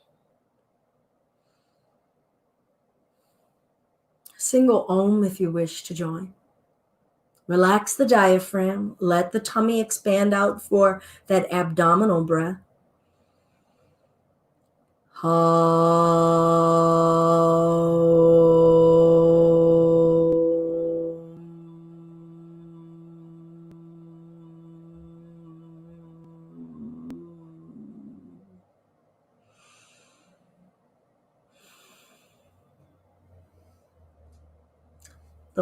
Single Om if you wish to join. Relax the diaphragm. Let the tummy expand out for that abdominal breath. The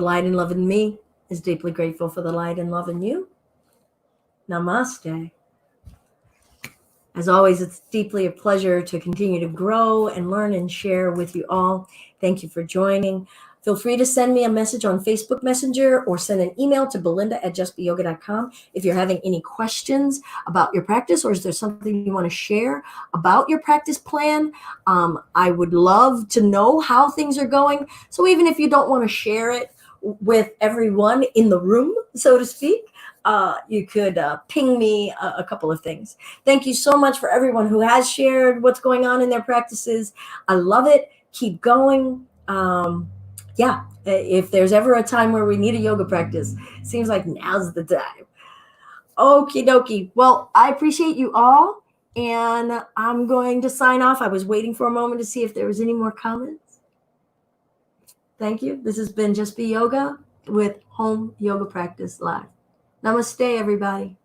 light and love in me is deeply grateful for the light and love in you. Namaste. As always, it's deeply a pleasure to continue to grow and learn and share with you all. Thank you for joining. Feel free to send me a message on Facebook Messenger or send an email to belinda@justbeyoga.com if you're having any questions about your practice, or is there something you want to share about your practice plan. I would love to know how things are going. So even if you don't want to share it with everyone in the room, so to speak, you could ping me a couple of things. Thank you so much for everyone who has shared what's going on in their practices. I love it. Keep going. Yeah, if there's ever a time where we need a yoga practice, seems like now's the time. Okie dokie. Well, I appreciate you all, and I'm going to sign off. I was waiting for a moment to see if there was any more comments. Thank you. This has been Just Be Yoga with Home Yoga Practice Live. Namaste, everybody.